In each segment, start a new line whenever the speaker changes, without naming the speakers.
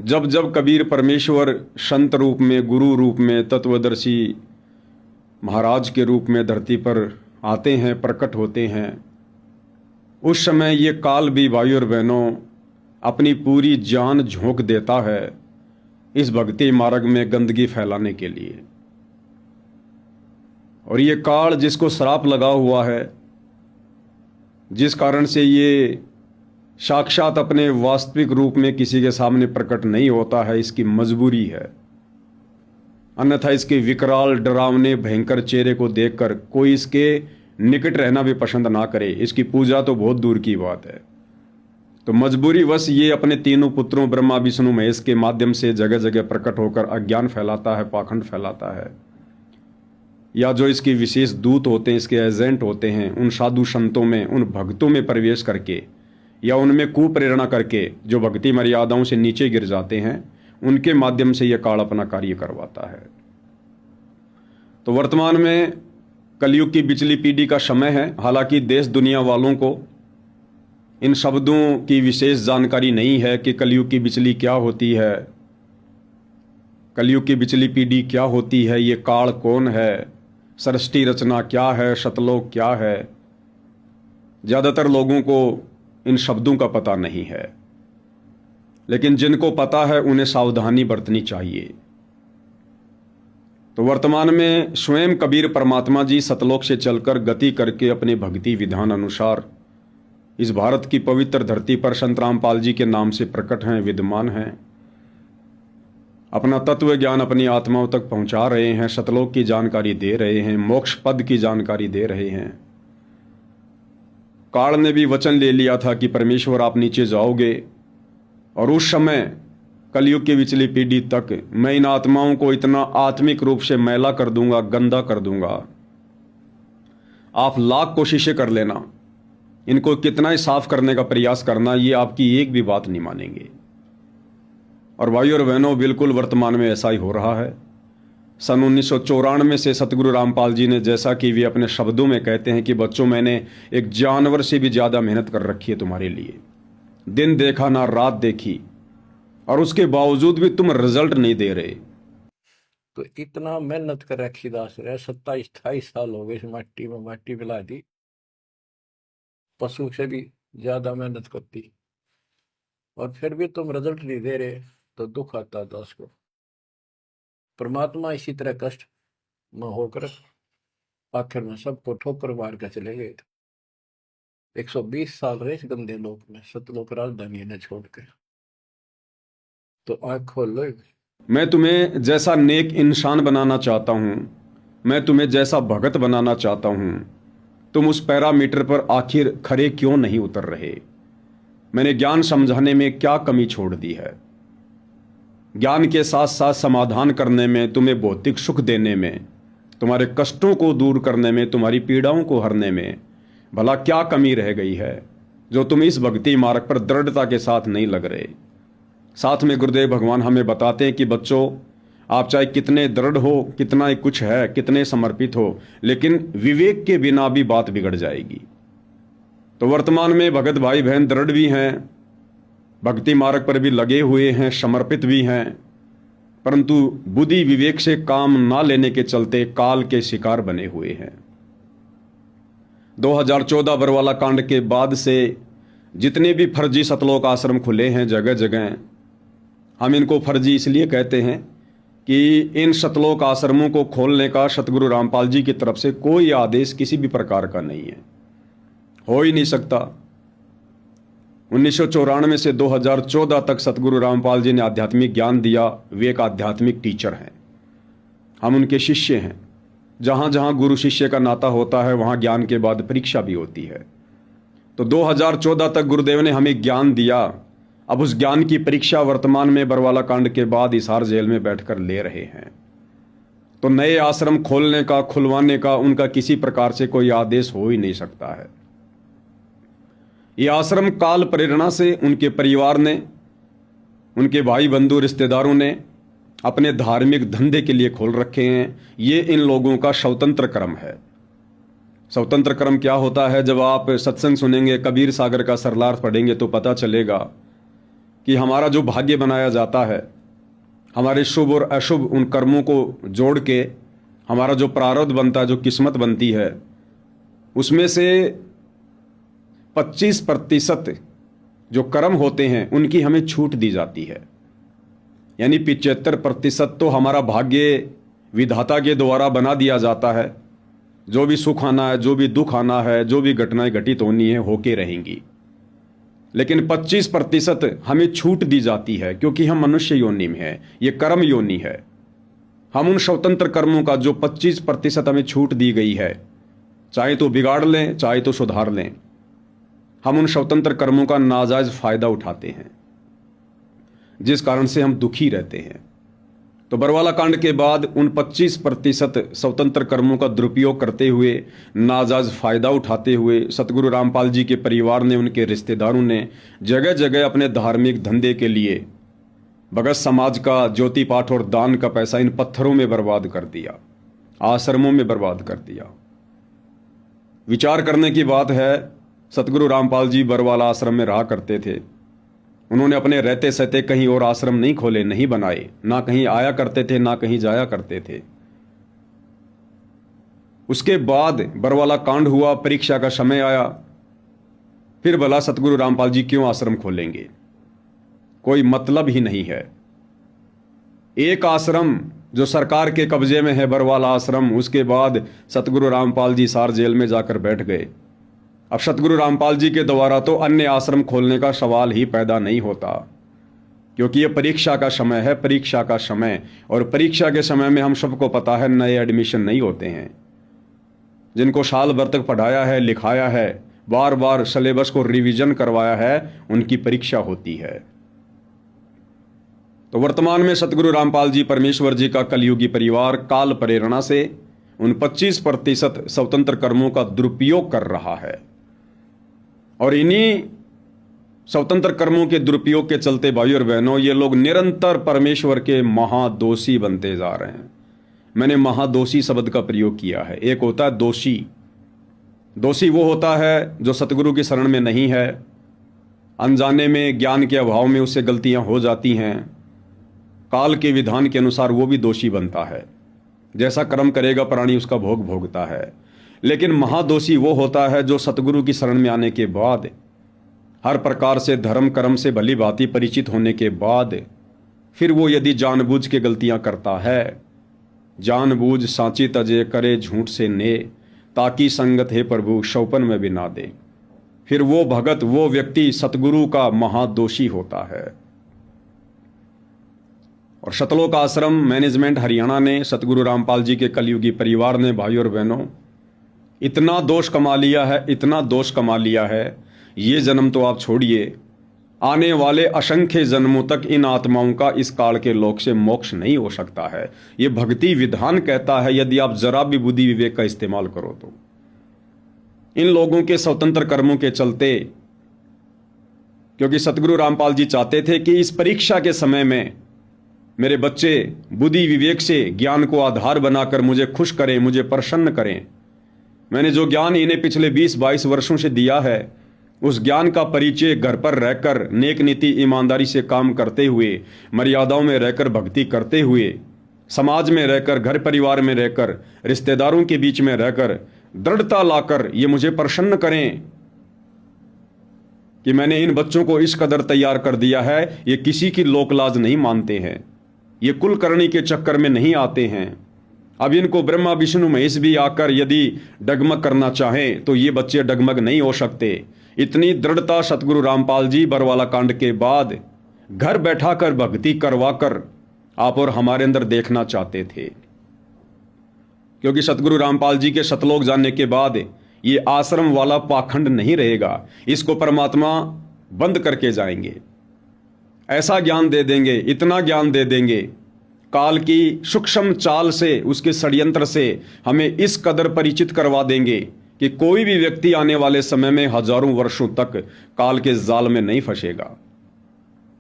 जब जब कबीर परमेश्वर संत रूप में, गुरु रूप में, तत्वदर्शी महाराज के रूप में धरती पर आते हैं, प्रकट होते हैं, उस समय ये काल भी भाई और बहनों अपनी पूरी जान झोंक देता है इस भक्ति मार्ग में गंदगी फैलाने के लिए। और ये काल जिसको श्राप लगा हुआ है, जिस कारण से ये साक्षात अपने वास्तविक रूप में किसी के सामने प्रकट नहीं होता है, इसकी मजबूरी है। अन्यथा इसके विकराल, डरावने, भयंकर चेहरे को देखकर कोई इसके निकट रहना भी पसंद ना करे। इसकी पूजा तो बहुत दूर की बात है। तो मजबूरी वश ये अपने तीनों पुत्रों ब्रह्मा, विष्णु, महेश के माध्यम से जगह जगह प्रकट होकर अज्ञान फैलाता है, पाखंड फैलाता है। या जो इसके विशेष दूत होते हैं, इसके एजेंट होते हैं, उन साधु संतों में, उन भक्तों में प्रवेश करके या उनमें कुप्रेरणा करके जो भक्ति मर्यादाओं से नीचे गिर जाते हैं, उनके माध्यम से यह काल अपना कार्य करवाता है। तो वर्तमान में कलयुग की बिचली पीढ़ी का समय है। हालांकि देश दुनिया वालों को इन शब्दों की विशेष जानकारी नहीं है कि कलयुग की बिचली क्या होती है, कलयुग की बिचली पीढ़ी क्या होती है, ये काल कौन है, सृष्टि रचना क्या है, शतलोक क्या है। ज़्यादातर लोगों को इन शब्दों का पता नहीं है, लेकिन जिनको पता है उन्हें सावधानी बरतनी चाहिए। तो वर्तमान में स्वयं कबीर परमात्मा जी सतलोक से चलकर गति करके अपने भक्ति विधान अनुसार इस भारत की पवित्र धरती पर संत रामपाल जी के नाम से प्रकट हैं, विद्यमान हैं। अपना तत्व ज्ञान अपनी आत्माओं तक पहुंचा रहे हैं, सतलोक की जानकारी दे रहे हैं, मोक्ष पद की जानकारी दे रहे हैं। काल ने भी वचन ले लिया था कि परमेश्वर आप नीचे जाओगे और उस समय कलयुग की विचली पीढ़ी तक मैं इन आत्माओं को इतना आत्मिक रूप से मैला कर दूंगा, गंदा कर दूंगा, आप लाख कोशिशें कर लेना, इनको कितना ही साफ करने का प्रयास करना, ये आपकी एक भी बात नहीं मानेंगे। और भाई और बहनों, बिल्कुल वर्तमान में ऐसा ही हो रहा है। सन 1994 से सतगुरु रामपाल जी ने, जैसा कि वे अपने शब्दों में कहते हैं कि बच्चों, मैंने एक जानवर से भी ज़्यादा मेहनत कर रखी है तुम्हारे लिए, दिन देखा ना रात देखी, और उसके बावजूद भी तुम रिजल्ट नहीं दे रहे।
तो इतना मेहनत कर रखी दास रहे, 27-28 साल हो गए इस मिट्टी में मिट्टी मिला दी, पशु से भी ज्यादा मेहनत करती, और फिर भी तुम रिजल्ट नहीं दे रहे, तो दुख आता दास को। परमात्मा इसी तरह कष्ट में होकर आखिर में सबको ठोकर मार कर चले गए थे। 120 साल रहे इस गंदे लोक में, सतलोक राजधानी ने छोड़ के। तो आंख खोल लो।
मैं तुम्हें जैसा नेक इंसान बनाना चाहता हूं, मैं तुम्हें जैसा भगत बनाना चाहता हूं, तुम उस पैरामीटर पर आखिर खरे क्यों नहीं उतर रहे? मैंने ज्ञान समझाने में क्या कमी छोड़ दी है? ज्ञान के साथ साथ समाधान करने में, तुम्हें भौतिक सुख देने में, तुम्हारे कष्टों को दूर करने में, तुम्हारी पीड़ाओं को हरने में भला क्या कमी रह गई है जो तुम इस भक्ति मार्ग पर दृढ़ता के साथ नहीं लग रहे? साथ में गुरुदेव भगवान हमें बताते हैं कि बच्चों, आप चाहे कितने दृढ़ हो, कितना ही कुछ है, कितने समर्पित हो, लेकिन विवेक के बिना भी बात बिगड़ जाएगी। तो वर्तमान में भगत भाई बहन दृढ़ भी हैं, भक्ति मार्ग पर भी लगे हुए हैं, समर्पित भी हैं, परंतु बुद्धि विवेक से काम ना लेने के चलते काल के शिकार बने हुए हैं। 2014 बरवाला कांड के बाद से जितने भी फर्जी सतलोक आश्रम खुले हैं जगह जगह, हम इनको फर्जी इसलिए कहते हैं कि इन सतलोक आश्रमों को खोलने का सतगुरु रामपाल जी की तरफ से कोई आदेश किसी भी प्रकार का नहीं है, हो ही नहीं सकता। 1994 से 2014 तक सतगुरु रामपाल जी ने आध्यात्मिक ज्ञान दिया। वे एक आध्यात्मिक टीचर हैं, हम उनके शिष्य हैं। जहाँ जहाँ गुरु शिष्य का नाता होता है वहाँ ज्ञान के बाद परीक्षा भी होती है। तो 2014 तक गुरुदेव ने हमें ज्ञान दिया। अब उस ज्ञान की परीक्षा वर्तमान में बरवाला कांड के बाद हिसार जेल में बैठकर ले रहे हैं। तो नए आश्रम खोलने का, खुलवाने का उनका किसी प्रकार से कोई आदेश हो ही नहीं सकता है। ये आश्रम काल प्रेरणा से उनके परिवार ने, उनके भाई बंधु रिश्तेदारों ने अपने धार्मिक धंधे के लिए खोल रखे हैं। ये इन लोगों का स्वतंत्र कर्म है। स्वतंत्र कर्म क्या होता है? जब आप सत्संग सुनेंगे, कबीर सागर का सरलार्थ पढ़ेंगे तो पता चलेगा कि हमारा जो भाग्य बनाया जाता है, हमारे शुभ और अशुभ उन कर्मों को जोड़ के हमारा जो प्रारब्ध बनता है, जो किस्मत बनती है, उसमें से 25% जो कर्म होते हैं उनकी हमें छूट दी जाती है। यानी 75% तो हमारा भाग्य विधाता के द्वारा बना दिया जाता है। जो भी सुख आना है, जो भी दुख आना है, जो भी घटनाएं घटित होनी है, होके रहेंगी। लेकिन 25% हमें छूट दी जाती है, क्योंकि हम मनुष्य योनि में हैं, ये कर्म योनि है। हम उन स्वतंत्र कर्मों का जो 25% हमें छूट दी गई है, चाहे तो बिगाड़ लें चाहे तो सुधार लें, हम उन स्वतंत्र कर्मों का नाजायज फायदा उठाते हैं, जिस कारण से हम दुखी रहते हैं। तो बरवाला कांड के बाद उन 25% स्वतंत्र कर्मों का दुरुपयोग करते हुए, नाजायज फायदा उठाते हुए सतगुरु रामपाल जी के परिवार ने, उनके रिश्तेदारों ने जगह जगह अपने धार्मिक धंधे के लिए भगत समाज का ज्योति पाठ और दान का पैसा इन पत्थरों में बर्बाद कर दिया, आश्रमों में बर्बाद कर दिया। विचार करने की बात है, सतगुरु रामपाल जी बरवाला आश्रम में रहा करते थे। उन्होंने अपने रहते सहते कहीं और आश्रम नहीं खोले, नहीं बनाए, ना कहीं आया करते थे, ना कहीं जाया करते थे। उसके बाद बरवाला कांड हुआ, परीक्षा का समय आया, फिर भला सतगुरु रामपाल जी क्यों आश्रम खोलेंगे? कोई मतलब ही नहीं है। एक आश्रम जो सरकार के कब्जे में है, बरवाला आश्रम, उसके बाद सतगुरु रामपाल जी सार जेल में जाकर बैठ गए। अब सतगुरु रामपाल जी के द्वारा तो अन्य आश्रम खोलने का सवाल ही पैदा नहीं होता, क्योंकि ये परीक्षा का समय है, परीक्षा का समय। और परीक्षा के समय में हम सबको पता है नए एडमिशन नहीं होते हैं। जिनको साल भर तक पढ़ाया है, लिखाया है, बार बार सिलेबस को रिवीजन करवाया है, उनकी परीक्षा होती है। तो वर्तमान में सतगुरु रामपाल जी परमेश्वर जी का कलयुगी परिवार काल प्रेरणा से उन 25% स्वतंत्र कर्मों का दुरुपयोग कर रहा है। और इन्हीं स्वतंत्र कर्मों के दुरुपयोग के चलते भाइयों और बहनों, ये लोग निरंतर परमेश्वर के महादोषी बनते जा रहे हैं। मैंने महादोषी शब्द का प्रयोग किया है। एक होता है दोषी। दोषी वो होता है जो सतगुरु की शरण में नहीं है, अनजाने में, ज्ञान के अभाव में उससे गलतियां हो जाती हैं। काल के विधान के अनुसार वो भी दोषी बनता है। जैसा कर्म करेगा प्राणी उसका भोग भोगता है। लेकिन महादोषी वो होता है जो सतगुरु की शरण में आने के बाद, हर प्रकार से धर्म कर्म से भली भांति परिचित होने के बाद, फिर वो यदि जानबूझ के गलतियां करता है, जानबूझ सांची तजे करे झूठ से ने, ताकि संगत है प्रभु शौपन में भी ना दे, फिर वो भगत, वो व्यक्ति सतगुरु का महादोषी होता है। और सतलोक आश्रम मैनेजमेंट हरियाणा ने, सतगुरु रामपाल जी के कलयुगी परिवार ने भाइयों और बहनों इतना दोष कमा लिया है, इतना दोष कमा लिया है, ये जन्म तो आप छोड़िए, आने वाले असंख्य जन्मों तक इन आत्माओं का इस काल के लोक से मोक्ष नहीं हो सकता है। ये भक्ति विधान कहता है, यदि आप जरा भी बुद्धि विवेक का इस्तेमाल करो तो। इन लोगों के स्वतंत्र कर्मों के चलते, क्योंकि सतगुरु रामपाल जी चाहते थे कि इस परीक्षा के समय में मेरे बच्चे बुद्धि विवेक से ज्ञान को आधार बनाकर मुझे खुश करें, मुझे प्रसन्न करें। मैंने जो ज्ञान इन्हें पिछले 20-22 वर्षों से दिया है, उस ज्ञान का परिचय घर पर रहकर, नेक नीति ईमानदारी से काम करते हुए, मर्यादाओं में रहकर, भक्ति करते हुए, समाज में रहकर, घर परिवार में रहकर, रिश्तेदारों के बीच में रहकर दृढ़ता लाकर ये मुझे प्रसन्न करें कि मैंने इन बच्चों को इस कदर तैयार कर दिया है, ये किसी की लोकलाज नहीं मानते हैं, ये कुलकर्णी के चक्कर में नहीं आते हैं। अब इनको ब्रह्मा विष्णु महेश भी आकर यदि डगमग करना चाहें तो ये बच्चे डगमग नहीं हो सकते। इतनी दृढ़ता सतगुरु रामपाल जी बरवाला कांड के बाद घर बैठा कर, भक्ति करवा कर आप और हमारे अंदर देखना चाहते थे। क्योंकि सतगुरु रामपाल जी के सतलोक जाने के बाद ये आश्रम वाला पाखंड नहीं रहेगा, इसको परमात्मा बंद करके जाएंगे। ऐसा ज्ञान दे देंगे, इतना ज्ञान दे देंगे, काल की सूक्ष्म चाल से, उसके षड्यंत्र से हमें इस कदर परिचित करवा देंगे कि कोई भी व्यक्ति आने वाले समय में हजारों वर्षों तक काल के जाल में नहीं फंसेगा।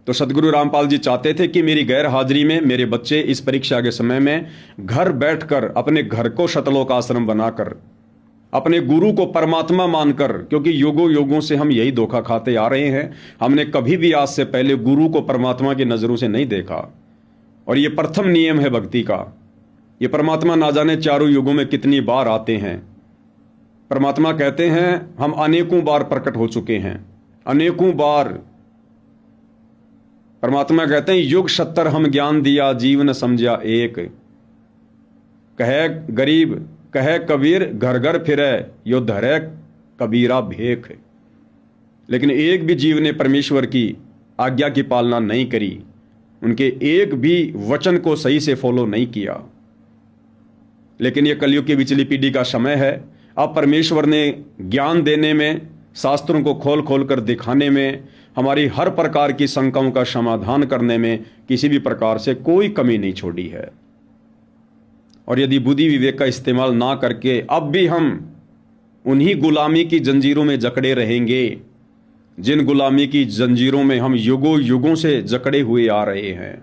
तो सतगुरु रामपाल जी चाहते थे कि मेरी गैर हाजिरी में मेरे बच्चे इस परीक्षा के समय में घर बैठकर अपने घर को सतलोक आश्रम बनाकर अपने गुरु को परमात्मा मानकर, क्योंकि युगों युगों से हम यही धोखा खाते आ रहे हैं। हमने कभी भी आज से पहले गुरु को परमात्मा की नजरों से नहीं देखा, और ये प्रथम नियम है भक्ति का। ये परमात्मा ना जाने चारों युगों में कितनी बार आते हैं। परमात्मा कहते हैं हम अनेकों बार प्रकट हो चुके हैं, अनेकों बार। परमात्मा कहते हैं युग 70 हम ज्ञान दिया, जीव न समझा एक। कहे गरीब कहे कबीर, घर घर फिरे यो धरे कबीरा भेख। लेकिन एक भी जीव ने परमेश्वर की आज्ञा की पालना नहीं करी, उनके एक भी वचन को सही से फॉलो नहीं किया। लेकिन यह कलयुग की बिचली पीढ़ी का समय है। अब परमेश्वर ने ज्ञान देने में, शास्त्रों को खोल खोल कर दिखाने में, हमारी हर प्रकार की शंकाओं का समाधान करने में किसी भी प्रकार से कोई कमी नहीं छोड़ी है। और यदि बुद्धि विवेक का इस्तेमाल ना करके अब भी हम उन्हीं गुलामी की जंजीरों में जकड़े रहेंगे, जिन गुलामी की जंजीरों में हम युगों युगों से जकड़े हुए आ रहे हैं।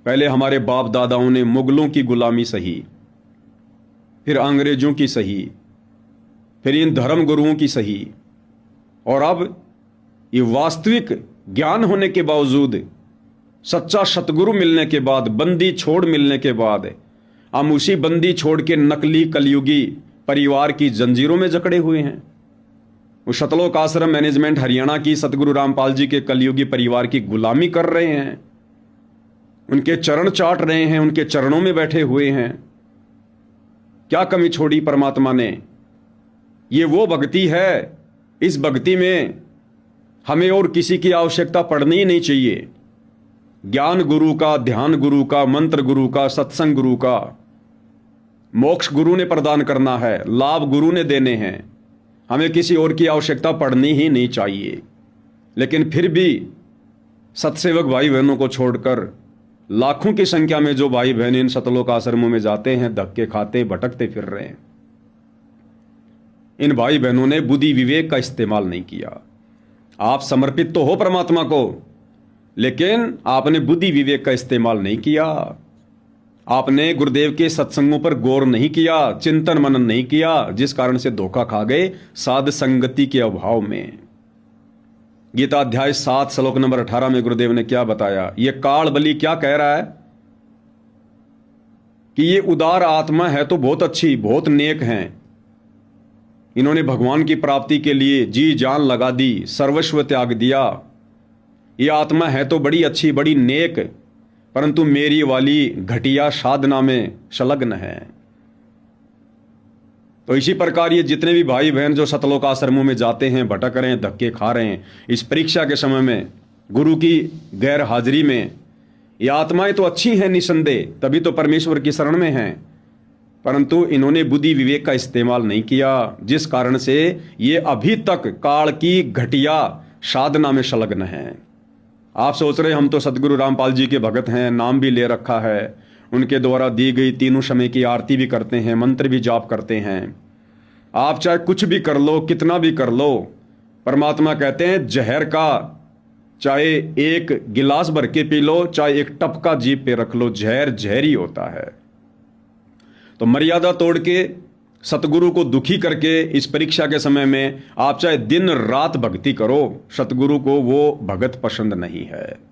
पहले हमारे बाप दादाओं ने मुगलों की गुलामी सही, फिर अंग्रेजों की सही, फिर इन धर्म गुरुओं की सही, और अब ये वास्तविक ज्ञान होने के बावजूद, सच्चा सतगुरु मिलने के बाद, बंदी छोड़ मिलने के बाद, हम उसी बंदी छोड़ के नकली कलयुगी परिवार की जंजीरों में जकड़े हुए हैं। वो सतलोक आश्रम मैनेजमेंट हरियाणा की सतगुरु रामपाल जी के कलयुगी परिवार की गुलामी कर रहे हैं, उनके चरण चाट रहे हैं, उनके चरणों में बैठे हुए हैं। क्या कमी छोड़ी परमात्मा ने? ये वो भक्ति है, इस भक्ति में हमें और किसी की आवश्यकता पड़नी ही नहीं चाहिए। ज्ञान गुरु का, ध्यान गुरु का, मंत्र गुरु का, सत्संग गुरु का, मोक्ष गुरु ने प्रदान करना है, लाभ गुरु ने देने हैं। हमें किसी और की आवश्यकता पड़नी ही नहीं चाहिए। लेकिन फिर भी सत्सेवक भाई बहनों को छोड़कर लाखों की संख्या में जो भाई बहन इन सतलोक आश्रमों में जाते हैं, धक्के खाते भटकते फिर रहे हैं। इन भाई बहनों ने बुद्धि विवेक का इस्तेमाल नहीं किया। आप समर्पित तो हो परमात्मा को, लेकिन आपने बुद्धि विवेक का इस्तेमाल नहीं किया। आपने गुरुदेव के सत्संगों पर गौर नहीं किया, चिंतन मनन नहीं किया, जिस कारण से धोखा खा गए साध संगति के अभाव में। गीता अध्याय 7 श्लोक नंबर 18 में गुरुदेव ने क्या बताया? ये काल बलि क्या कह रहा है कि ये उदार आत्मा है तो बहुत अच्छी, बहुत नेक हैं, इन्होंने भगवान की प्राप्ति के लिए जी जान लगा दी, सर्वस्व त्याग दिया। ये आत्मा है तो बड़ी अच्छी, बड़ी नेक, परंतु मेरी वाली घटिया साधना में संलग्न है। तो इसी प्रकार ये जितने भी भाई बहन जो सतलोक आश्रमों में जाते हैं, भटक रहे हैं, धक्के खा रहे हैं, इस परीक्षा के समय में गुरु की गैर हाजिरी में, ये आत्माएं तो अच्छी हैं निसंदेह, तभी तो परमेश्वर की शरण में हैं, परंतु इन्होंने बुद्धि विवेक का इस्तेमाल नहीं किया, जिस कारण से ये अभी तक काल की घटिया साधना में संलग्न हैं। आप सोच रहे हम तो सतगुरु रामपाल जी के भगत हैं, नाम भी ले रखा है, उनके द्वारा दी गई तीनों समय की आरती भी करते हैं, मंत्र भी जाप करते हैं। आप चाहे कुछ भी कर लो, कितना भी कर लो, परमात्मा कहते हैं जहर का चाहे एक गिलास भर के पी लो, चाहे एक टपका जीभ पे रख लो, जहर जहर ही होता है। तो मर्यादा तोड़ के, सतगुरु को दुखी करके इस परीक्षा के समय में आप चाहे दिन रात भक्ति करो, सतगुरु को वो भगत पसंद नहीं है।